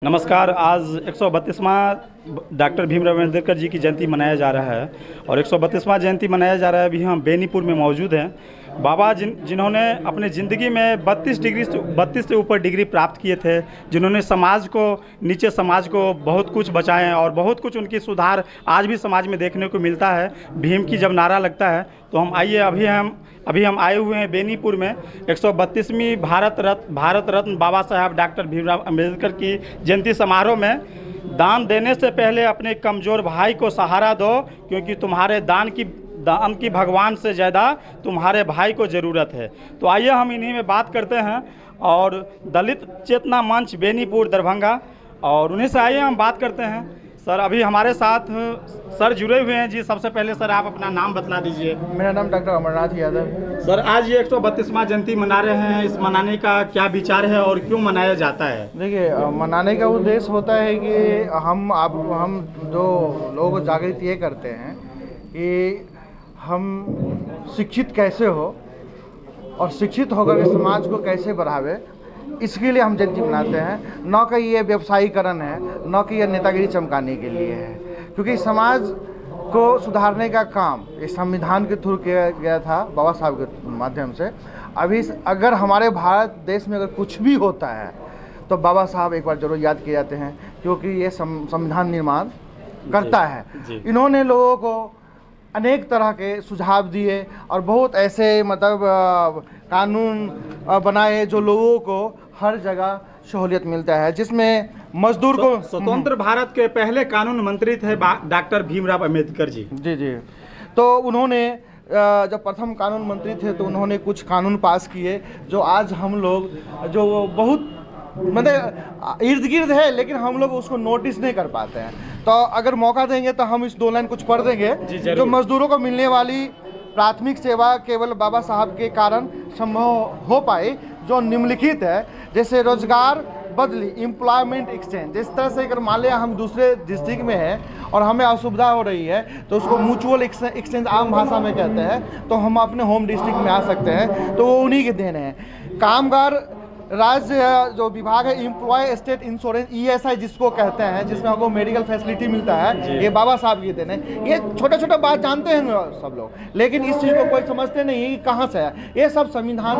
नमस्कार। आज 132वां डॉक्टर भीमराव अम्बेडकर जी की जयंती मनाया जा रहा है और 132वां जयंती मनाया जा रहा है। अभी हम बेनीपुर में मौजूद हैं। बाबा जिन्होंने अपने ज़िंदगी में 32 से ऊपर डिग्री प्राप्त किए थे, जिन्होंने समाज को, नीचे समाज को बहुत कुछ बचाएं और बहुत कुछ उनकी सुधार आज भी समाज में देखने को मिलता है। भीम की जब नारा लगता है तो हम आइए, अभी हम आए हुए हैं बेनीपुर में 132वीं भारत रत्न बाबा साहब डॉक्टर भीमराव अम्बेडकर की जयंती समारोह में। दान देने से पहले अपने कमज़ोर भाई को सहारा दो, क्योंकि तुम्हारे दान की भगवान से ज़्यादा तुम्हारे भाई को ज़रूरत है। तो आइए हम इन्हीं में बात करते हैं और दलित चेतना मंच बेनीपुर दरभंगा, और उन्हीं से आइए हम बात करते हैं। सर, अभी हमारे साथ सर जुड़े हुए हैं जी। सबसे पहले सर आप अपना नाम बतला दीजिए। मेरा नाम डॉक्टर अमरनाथ यादव। सर, आज ये 132वां जयंती मना रहे हैं, इस मनाने का क्या विचार है और क्यों मनाया जाता है? देखिए, मनाने का उद्देश्य होता है कि हम जो लोग जागृत ये करते हैं कि हम शिक्षित कैसे हो और शिक्षित होकर के समाज को कैसे बढ़ावे, इसके लिए हम जयंती मनाते हैं। न कि ये व्यवसायीकरण है, न कि ये नेतागिरी चमकाने के लिए है, क्योंकि समाज को सुधारने का काम इस संविधान के थ्रू किया गया था, बाबा साहब के माध्यम से। अभी अगर हमारे भारत देश में अगर कुछ भी होता है तो बाबा साहब एक बार जरूर याद किए जाते हैं, क्योंकि ये संविधान निर्माण करता है। इन्होंने लोगों को अनेक तरह के सुझाव दिए और बहुत ऐसे कानून बनाए जो लोगों को हर जगह सहूलियत मिलता है, जिसमें मजदूर को स्वतंत्र भारत के पहले कानून मंत्री थे डॉक्टर भीमराव अम्बेडकर जी। जी। तो उन्होंने जब प्रथम कानून मंत्री थे तो उन्होंने कुछ कानून पास किए जो आज हम लोग जो बहुत इर्द गिर्द है, लेकिन हम लोग उसको नोटिस नहीं कर पाते हैं। तो अगर मौका देंगे तो हम इस 2 लाइन कुछ पढ़ देंगे। जो मजदूरों को मिलने वाली प्राथमिक सेवा केवल बाबा साहब के कारण संभव हो पाई, जो निम्नलिखित है, जैसे रोजगार बदली, एम्प्लॉयमेंट एक्सचेंज। जिस तरह से अगर मान लिया हम दूसरे डिस्ट्रिक्ट में हैं और हमें असुविधा हो रही है तो उसको म्यूचुअल एक्सचेंज आम भाषा में कहते हैं, तो हम अपने होम डिस्ट्रिक्ट में आ सकते हैं, तो वो उन्हीं के देन है। कामगार राज्य जो विभाग है, एम्प्लॉय स्टेट इंश्योरेंस ESI जिसको कहते हैं, जिसमें हमको मेडिकल फैसिलिटी मिलता है, ये बाबा साहब की देन है। ये छोटा बात जानते हैं सब लोग, लेकिन इस चीज़ को कोई समझते नहीं है कि कहाँ से आया। ये सब संविधान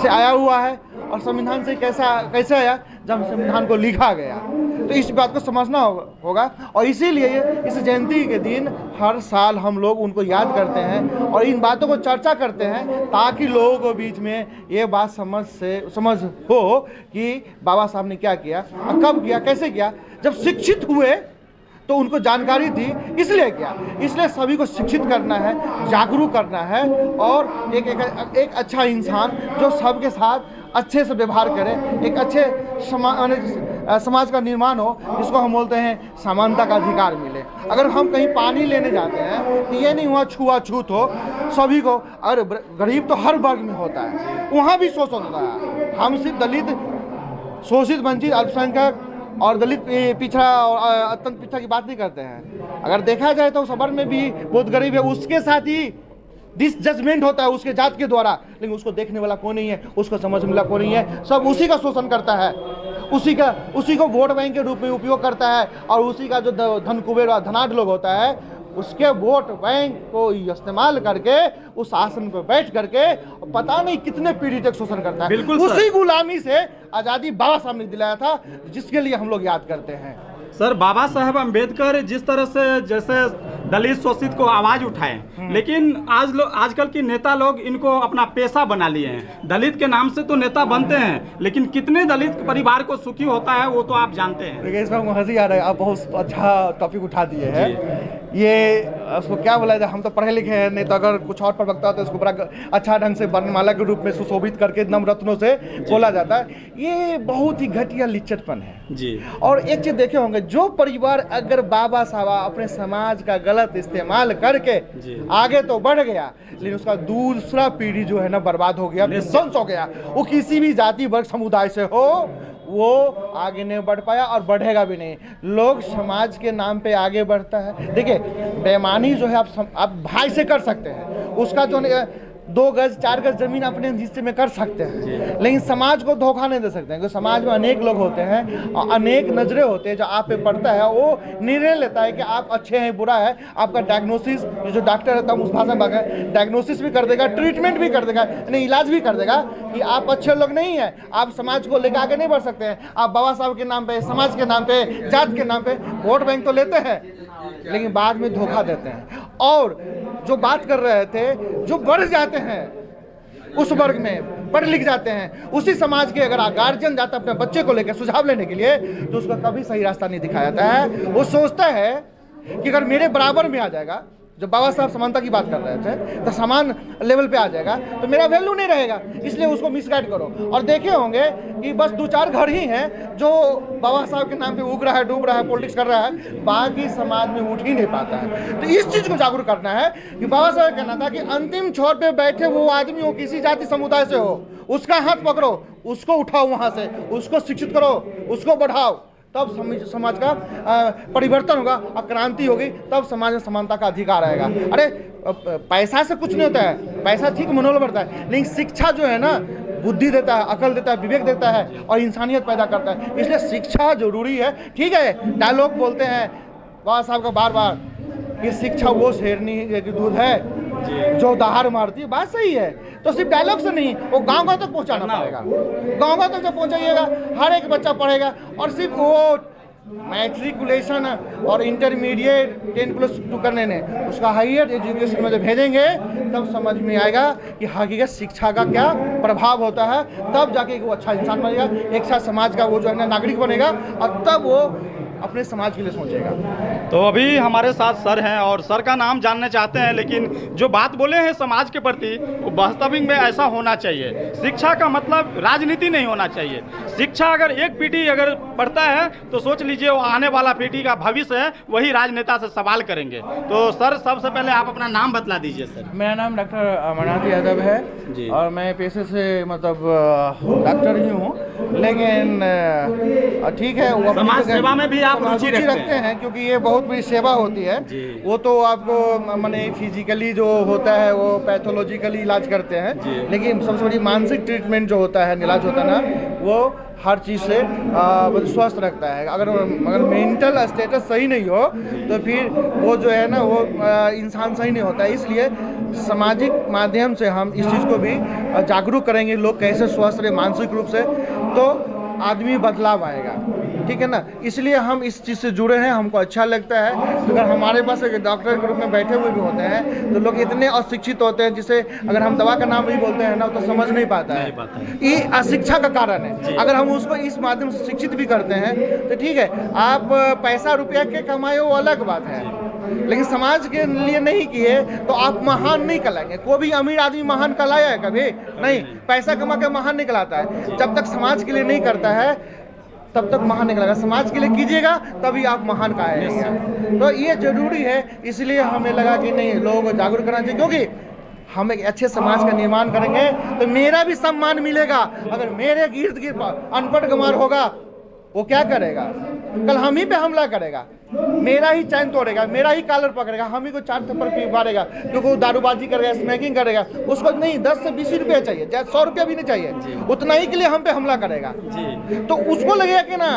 से आया हुआ है, और संविधान से कैसे आया, जब संविधान को लिखा गया। तो इस बात को समझना होगा, और इसीलिए इस जयंती के दिन हर साल हम लोग उनको याद करते हैं और इन बातों को चर्चा करते हैं, ताकि लोगों को बीच में ये बात समझ हो कि बाबा साहब ने क्या किया, कब किया, कैसे किया। जब शिक्षित हुए तो उनको जानकारी थी, इसलिए क्या, इसलिए सभी को शिक्षित करना है, जागरूक करना है, और एक अच्छा इंसान जो सबके साथ अच्छे से व्यवहार करे, एक अच्छे समाज का निर्माण हो, जिसको हम बोलते हैं समानता का अधिकार मिले। अगर हम कहीं पानी लेने जाते हैं तो ये नहीं हुआ छुआछूत हो सभी को, और गरीब तो हर वर्ग में होता है, वहाँ भी शोषण होता है। हम सिर्फ दलित, शोषित, वंचित, अल्पसंख्यक और दलित पिछड़ा और अत्यंत पिछड़ा की बात नहीं करते हैं। अगर देखा जाए तो सबर में भी बहुत गरीब है, उसके साथ ही डिसजजमेंट होता है उसके जात के द्वारा, लेकिन उसको देखने वाला कोई नहीं है, उसको समझ वाला कोई नहीं है। सब उसी का शोषण करता है, उसी को वोट बैंक के रूप में उपयोग करता है, और उसी का जो धन कुबेर और धनाढ़ लोग होता है, उसके वोट बैंक को इस्तेमाल करके उस आसन पर बैठ करके पता नहीं कितने पीढ़ी तक शोषण करता है। बिल्कुल उसी गुलामी से आज़ादी बाबा साहब ने दिलाया था, जिसके लिए हम लोग याद करते हैं। सर, बाबा साहब अम्बेडकर जिस तरह से जैसे दलित शोषित को आवाज उठाएं, लेकिन आजकल की नेता लोग इनको अपना पेशा बना लिए हैं। दलित के नाम से तो नेता बनते हैं, लेकिन कितने दलित परिवार को सुखी होता है वो तो आप जानते हैं। देखिए, इसमें हंसी आ रहा है, आप बहुत अच्छा टॉपिक उठा दिए हैं। ये उसको क्या बोला जाए, हम तो पढ़े लिखे हैं नहीं, तो अगर कुछ और प्रवक्ता तो उसको बड़ा अच्छा ढंग से वर्णमाला के रूप में सुशोभित करके नवरत्नों से बोला जाता है। ये बहुत ही घटिया लिच्चतपन है जी। और एक चीज देखे होंगे, जो परिवार अगर बाबा साहब अपने समाज का गलत इस्तेमाल करके आगे तो बढ़ गया, लेकिन उसका दूसरा पीढ़ी जो है ना बर्बाद हो गया, ध्वंस हो गया। वो किसी भी जाति वर्ग समुदाय से हो, वो आगे नहीं बढ़ पाया और बढ़ेगा भी नहीं। लोग समाज के नाम पे आगे बढ़ता है। देखिए, बेईमानी जो है आप भाई से कर सकते हैं, उसका जो 2 गज 4 गज जमीन अपने हिस्से में कर सकते हैं, लेकिन समाज को धोखा नहीं दे सकते हैं, क्योंकि समाज में अनेक लोग होते हैं और अनेक नज़रें होते हैं। जो आप पे पड़ता है वो निर्णय लेता है कि आप अच्छे हैं बुरा है। आपका डायग्नोसिस, जो डॉक्टर रहता है उस भाषा में डायग्नोसिस भी कर देगा, ट्रीटमेंट भी कर देगा, यानी इलाज भी कर देगा कि आप अच्छे लोग नहीं हैं, आप समाज को लेकर आगे नहीं बढ़ सकते हैं। आप बाबा साहब के नाम पे, समाज के नाम पे, जात के नाम पे वोट बैंक तो लेते हैं, लेकिन बाद में धोखा देते हैं। और जो बात कर रहे थे, जो बढ़ जाते हैं उस वर्ग में, पढ़ लिख जाते हैं, उसी समाज के अगर गार्जियन जाता है अपने बच्चे को लेकर सुझाव लेने के लिए, तो उसका कभी सही रास्ता नहीं दिखाया जाता है। वो सोचता है कि अगर मेरे बराबर में आ जाएगा, जब बाबा साहब समानता की बात कर रहे थे, तो समान लेवल पे आ जाएगा तो मेरा वैल्यू नहीं रहेगा, इसलिए उसको मिसगाइड करो। और देखे होंगे कि बस 2-4 घर ही हैं जो बाबा साहब के नाम पे उग रहा है, डूब रहा है, पॉलिटिक्स कर रहा है, बाकी समाज में उठ ही नहीं पाता है। तो इस चीज़ को जागरूक करना है कि बाबा साहब कहना था कि अंतिम छोर पे बैठे वो आदमी हो, किसी जाति समुदाय से हो, उसका हाथ पकड़ो, उसको उठाओ वहाँ से, उसको शिक्षित करो, उसको बढ़ाओ, तब समाज का परिवर्तन होगा और क्रांति होगी, तब समाज में समानता का अधिकार आएगा। अरे पैसा से कुछ नहीं होता है, पैसा ठीक मनोबल बढ़ता है, लेकिन शिक्षा जो है ना, बुद्धि देता है, अकल देता है, विवेक देता है और इंसानियत पैदा करता है। इसलिए शिक्षा जरूरी है। ठीक है, डायलॉग बोलते हैं बाबा साहब का बार बार कि शिक्षा वो शेरनी की दूध है जो दहाड़ मारती है। बात सही है, तो सिर्फ डायलॉग से नहीं, वो गांव गांव तक पहुंचाना पड़ेगा। गांव गांव तक जब पहुंचाइएगा, हर एक बच्चा पढ़ेगा। और सिर्फ वो मैट्रिकुलेशन और इंटरमीडिएट 10+2 करने ने उसका हायर एजुकेशन में जब भेजेंगे, तब समझ में आएगा कि हकीकत शिक्षा का क्या प्रभाव होता है। तब जाके वो अच्छा इंसान बनेगा, एक साथ समाज का वो जो है ना नागरिक बनेगा, और तब वो अपने समाज के लिए सोचेगा। तो अभी हमारे साथ सर हैं और सर का नाम जानना चाहते हैं, लेकिन जो बात बोले हैं समाज के प्रति, वो वास्तविक में ऐसा होना चाहिए। शिक्षा का मतलब राजनीति नहीं होना चाहिए। शिक्षा अगर एक पीढ़ी अगर पढ़ता है तो सोच लीजिए वो आने वाला पीढ़ी का भविष्य है, वही राजनेता से सवाल करेंगे। तो सर सबसे पहले आप अपना नाम बतला दीजिए। सर मेरा नाम डॉक्टर अमरनाथ यादव है जी। और मैं पेशे से मतलब डॉक्टर ही हूँ, लेकिन ठीक है, वो समाज सेवा में भी आप रुचि रखते हैं, क्योंकि ये बहुत बड़ी सेवा होती है। वो तो आपको माने फिजिकली जो होता है वो पैथोलॉजिकली इलाज करते हैं, लेकिन सबसे बड़ी मानसिक ट्रीटमेंट जो होता है, इलाज होता है ना, वो हर चीज़ से स्वस्थ रखता है। अगर मेंटल स्टेटस सही नहीं हो तो फिर वो जो है ना वो इंसान सही नहीं होता है। इसलिए सामाजिक माध्यम से हम इस चीज़ को भी जागरूक करेंगे, लोग कैसे स्वस्थ रहे मानसिक रूप से, तो आदमी बदलाव आएगा। ठीक है ना, इसलिए हम इस चीज़ से जुड़े हैं, हमको अच्छा लगता है। अगर हमारे पास एक डॉक्टर के रूप में बैठे हुए भी होते हैं तो लोग इतने अशिक्षित होते हैं, जिसे अगर हम दवा का नाम भी बोलते हैं ना तो समझ नहीं पाता है। ये अशिक्षा का कारण है। अगर हम उसको इस माध्यम से शिक्षित भी करते हैं तो ठीक है, आप पैसा रुपया के कमाए वो अलग बात है, लेकिन समाज के लिए नहीं किए तो आप महान नहीं कहलाएंगे। कोई भी अमीर आदमी महान कहलाया है कभी नहीं, पैसा कमा के महान नहीं कहलाता है। जब तक समाज के लिए नहीं करता है तब तक महान नहीं कहलाएगा। समाज के लिए कीजिएगा तभी आप महान कहेंगे। तो ये जरूरी है, इसलिए हमें लगा कि नहीं, लोगों को जागरूक करना चाहिए, क्योंकि हम एक अच्छे समाज का निर्माण करेंगे तो मेरा भी सम्मान मिलेगा। अगर मेरे गिर्द गिर्द अनपढ़ गंवार होगा, वो क्या करेगा? कल हम ही पे हमला करेगा, मेरा ही चैन तोड़ेगा, मेरा ही कॉलर पकड़ेगा, हम ही को 4 थप्पड़ मारेगा, क्योंकि वो दारूबाजी करेगा, स्मैकिंग करेगा। उसको नहीं 10 से 20 रुपया चाहिए, 100 रुपया भी नहीं चाहिए, उतना ही के लिए हम पे हमला करेगा। तो उसको लगेगा कि ना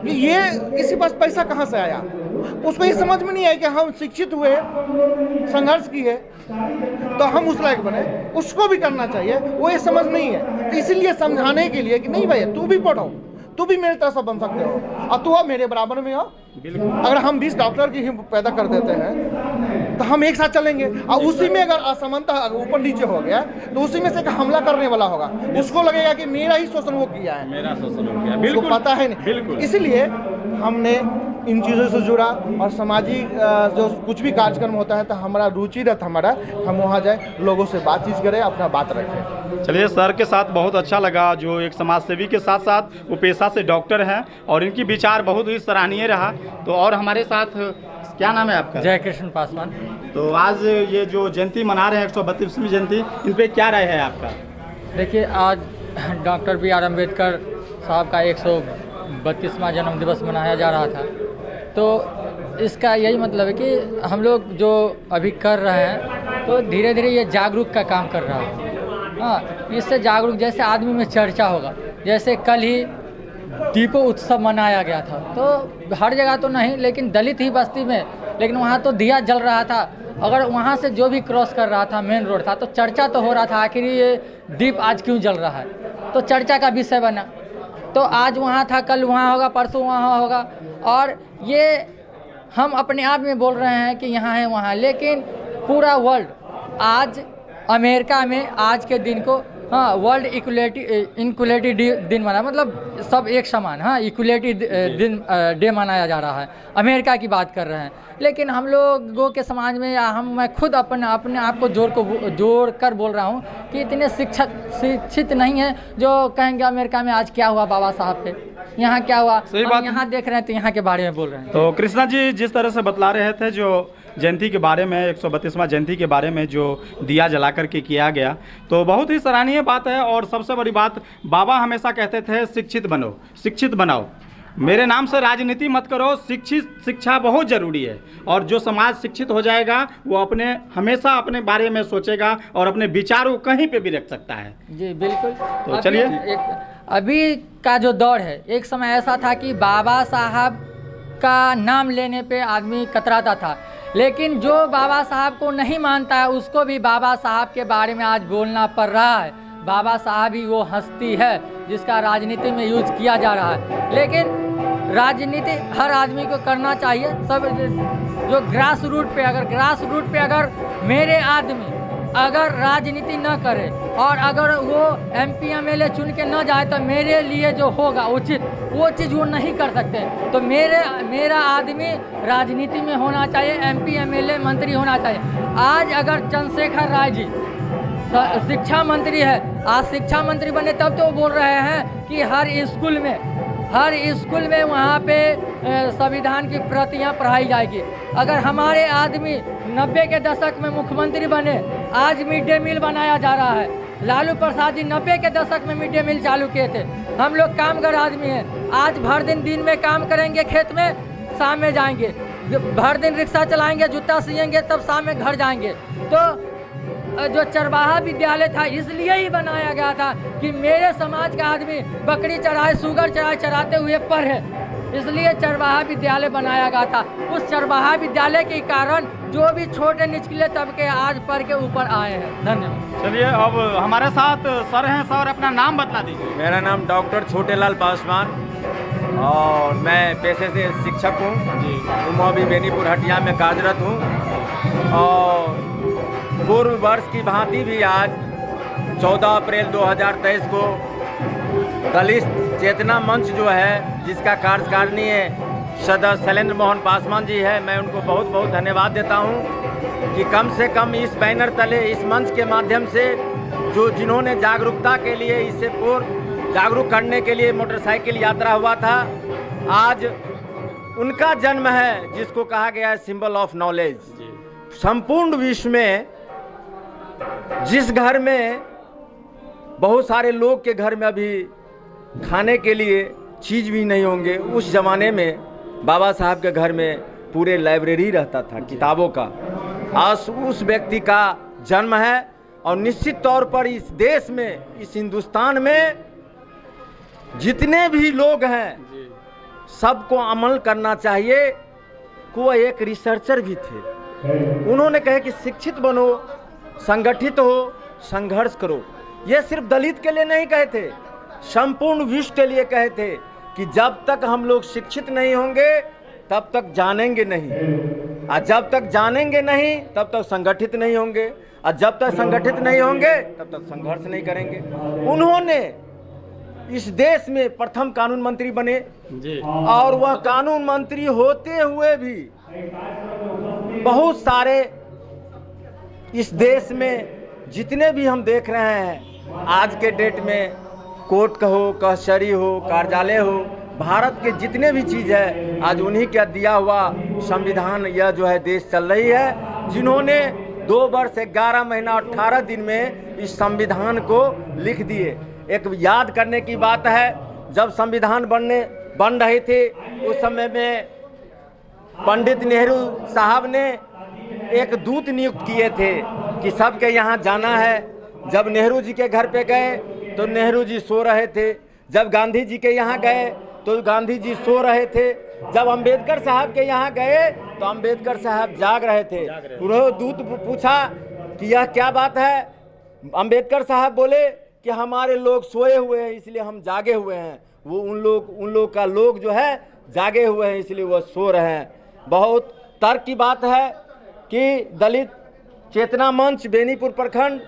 कि ये किसी पास पैसा कहाँ से आया। उसको ये समझ में नहीं आया कि हम शिक्षित हुए, संघर्ष किए तो हम उस लायक बने, उसको भी करना चाहिए। वो ये समझ नहीं है, तो इसीलिए समझाने के लिए कि नहीं भाई तू भी पढ़ो, तू भी मेरे तरह से बन सकते हो और तू मेरे बराबर में हो। अगर हम 20 डॉक्टर की ही पैदा कर देते हैं तो हम एक साथ चलेंगे, और उसी में अगर असमानता ऊपर नीचे हो गया तो उसी में से एक हमला करने वाला होगा, उसको लगेगा कि मेरा ही शोषण वो किया है, मेरा शोषण हो गया, बिल्कुल पता है नहीं। इसलिए हमने इन चीज़ों से जुड़ा, और सामाजिक जो कुछ भी कार्यक्रम होता है तो हमारा रुचि रहता, हम वहाँ जाए, लोगों से बातचीत करें, अपना बात रखें। चलिए, सर के साथ बहुत अच्छा लगा, जो एक समाज सेवी के साथ साथ वो पेशा से डॉक्टर हैं और इनकी विचार बहुत ही सराहनीय रहा। तो और हमारे साथ क्या नाम है आपका? जय कृष्ण पासवान। तो आज ये जो जयंती मना रहे हैं 132वीं जयंती, इन पर क्या राय है आपका? देखिए, आज डॉक्टर B.R. अम्बेडकर साहब का 132वां जन्म दिवस मनाया जा रहा था, तो इसका यही मतलब है कि हम लोग जो अभी कर रहे हैं तो धीरे धीरे ये जागरूक का काम कर रहा है। हाँ, इससे जागरूक जैसे आदमी में चर्चा होगा। जैसे कल ही दीपो उत्सव मनाया गया था, तो हर जगह तो नहीं, लेकिन दलित ही बस्ती में, लेकिन वहाँ तो दिया जल रहा था। अगर वहाँ से जो भी क्रॉस कर रहा था, मेन रोड था, तो चर्चा तो हो रहा था आखिर ये दीप आज क्यों जल रहा है, तो चर्चा का विषय बना। तो आज वहाँ था, कल वहाँ होगा, परसों वहाँ होगा। और ये हम अपने आप में बोल रहे हैं कि यहाँ है वहाँ, लेकिन पूरा वर्ल्ड आज अमेरिका में आज के दिन को हाँ वर्ल्ड इक्वलिटी दिन मना, मतलब सब एक समान, हाँ इक्वलिटी दिन डे मनाया जा रहा है। अमेरिका की बात कर रहे हैं, लेकिन हम लोगों के समाज में या मैं खुद अपने आप को जोड़ कर बोल रहा हूँ कि इतने शिक्षित नहीं है जो कहेंगे अमेरिका में आज क्या हुआ बाबा साहब पे, यहाँ क्या हुआ। सही बात। यहाँ देख रहे हैं तो यहाँ के बारे में बोल रहे हैं। तो कृष्णा जी जिस तरह से बतला रहे थे जो जयंती के बारे में, 132वां जयंती के बारे में जो दिया जला करके किया गया, तो बहुत ही सराहनीय बात है। और सबसे बड़ी बात, बाबा हमेशा कहते थे शिक्षित बनो, शिक्षित बनाओ, मेरे नाम से राजनीति मत करो, शिक्षा बहुत ज़रूरी है। और जो समाज शिक्षित हो जाएगा वो हमेशा अपने बारे में सोचेगा और अपने विचारों को कहीं पे भी रख सकता है। जी बिल्कुल। तो चलिए, अभी का जो दौर है, एक समय ऐसा था कि बाबा साहब का नाम लेने पे आदमी कतराता था, लेकिन जो बाबा साहब को नहीं मानता है उसको भी बाबा साहब के बारे में आज बोलना पड़ रहा है। बाबा साहब ही वो हस्ती है जिसका राजनीति में यूज किया जा रहा है। लेकिन राजनीति हर आदमी को करना चाहिए, सब जो ग्रास रूट पे अगर मेरे आदमी अगर राजनीति न करे और अगर वो MP MLA चुन के न जाए तो मेरे लिए जो होगा उचित वो चीज़ वो नहीं कर सकते। तो मेरा आदमी राजनीति में होना चाहिए, MP MLA मंत्री होना चाहिए। आज अगर चंद्रशेखर राय जी शिक्षा मंत्री है, आज शिक्षा मंत्री बने तब तो बोल रहे हैं कि हर स्कूल में वहाँ पे संविधान की प्रतियां पढ़ाई जाएगी। अगर हमारे आदमी 90 के दशक में मुख्यमंत्री बने, आज मिड डे मील बनाया जा रहा है। लालू प्रसाद जी 90 के दशक में मिड डे मील चालू किए थे। हम लोग कामगार आदमी हैं, आज भर दिन में काम करेंगे खेत में, शाम में जाएंगे, भर दिन रिक्शा चलाएंगे, जूता सिएंगे, तब शाम में घर जाएंगे। तो जो चरवाहा विद्यालय था इसलिए ही बनाया गया था कि मेरे समाज का आदमी बकरी चराए, सुगर चराए, चराते हुए पढ़े, इसलिए चरवाहा विद्यालय बनाया गया था। उस चरवाहा विद्यालय के कारण जो भी छोटे निचले तबके आज पढ़ के ऊपर आए हैं। धन्यवाद। चलिए, अब हमारे साथ सर हैं। सर अपना नाम बतला दीजिए। मेरा नाम डॉक्टर छोटेलाल पासवान और मैं पेशे से शिक्षक हूँ जी। मैं अभी बेनीपुर हटिया में कार्यरत हूँ। और पूर्व वर्ष की भांति भी आज 14 अप्रैल 2023 को दलित चेतना मंच जो है, जिसका कार्यकारिणी सदस्य शैलेंद्र मोहन पासवान जी है, मैं उनको बहुत बहुत धन्यवाद देता हूं कि कम से कम इस बैनर तले, इस मंच के माध्यम से जिन्होंने जागरूकता के लिए, इससे पूर्व जागरूक करने के लिए मोटरसाइकिल यात्रा हुआ था, आज उनका जन्म है जिसको कहा गया है सिंबल ऑफ नॉलेज। संपूर्ण विश्व में जिस घर में बहुत सारे लोग के घर में अभी खाने के लिए चीज़ भी नहीं होंगे, उस ज़माने में बाबा साहब के घर में पूरे लाइब्रेरी रहता था किताबों का। आज उस व्यक्ति का जन्म है और निश्चित तौर पर इस देश में, इस हिंदुस्तान में जितने भी लोग हैं सबको अमल करना चाहिए। वो एक रिसर्चर भी थे, उन्होंने कहा कि शिक्षित बनो, संगठित हो, संघर्ष करो। ये सिर्फ दलित के लिए नहीं कहे थे, संपूर्ण विश्व के लिए कहे थे कि जब तक हम लोग शिक्षित नहीं होंगे तब तक जानेंगे नहीं, और जब तक जानेंगे नहीं तब तक संगठित नहीं होंगे, और जब तक संगठित नहीं होंगे तब तक संघर्ष नहीं करेंगे। उन्होंने इस देश में प्रथम कानून मंत्री बने जी। और वह कानून मंत्री होते हुए भी बहुत सारे इस देश में जितने भी हम देख रहे हैं आज के डेट में, कोर्ट का हो, कचहरी हो, कार्यालय हो, भारत के जितने भी चीज़ है आज उन्हीं का दिया हुआ संविधान यह जो है देश चल रही है, जिन्होंने 2 वर्ष 11 महीना 18 दिन में इस संविधान को लिख दिए। एक याद करने की बात है, जब संविधान बन रही थी उस समय में पंडित नेहरू साहब ने एक दूत नियुक्त किए थे कि सबके यहाँ जाना है। जब नेहरू जी के घर पे गए तो नेहरू जी सो रहे थे, जब गांधी जी के यहाँ गए तो गांधी जी सो रहे थे, जब अंबेडकर साहब के यहाँ गए तो अंबेडकर साहब जाग रहे थे। उन्होंने दूत पूछा कि यह क्या बात है। अंबेडकर साहब बोले कि हमारे लोग सोए हुए हैं इसलिए हम जागे हुए हैं। वो उन लोग का लोग जो है जागे हुए हैं इसलिए वो सो रहे हैं। बहुत तर्क की बात है कि दलित चेतना मंच बेनीपुर प्रखंड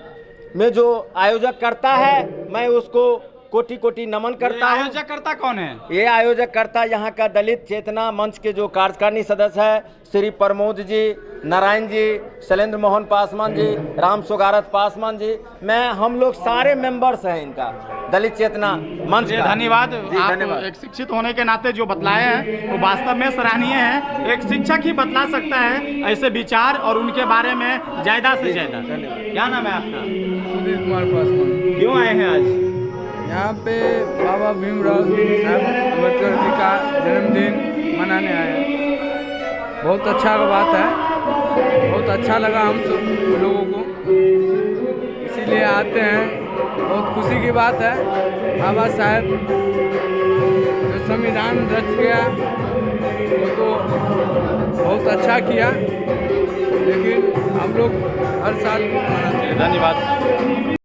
में जो आयोजक करता है, मैं उसको कोटि कोटि नमन करता हूं। आयोजक करता कौन है? ये आयोजक करता यहाँ का दलित चेतना मंच के जो कार्यकारिणी सदस्य है श्री प्रमोद जी, नारायण जी, शैलेंद्र मोहन पासवान जी, राम सुगारत पासवान जी, मैं हम लोग सारे मेंबर्स हैं इनका दलित चेतना मंच का। धन्यवाद। आप धन्यवाद। एक शिक्षित होने के नाते जो बतलाए हैं वो वास्तव में सराहनीय है। एक शिक्षक ही बतला सकता है ऐसे विचार और उनके बारे में ज़्यादा से ज़्यादा। क्या नाम है आपका? सुधीर कुमार पासवान। क्यों आए हैं आज यहाँ पे बाबा भीमराव साहब अम्बेडकर जी का जन्मदिन मनाने आए हैं। बहुत अच्छा बात है, बहुत अच्छा लगा हम सब लोगों को, इसीलिए आते हैं। बहुत खुशी की बात है। बाबा साहब जो संविधान रच गया वो तो बहुत अच्छा किया, लेकिन हम लोग हर साल मनाते हैं। धन्यवाद।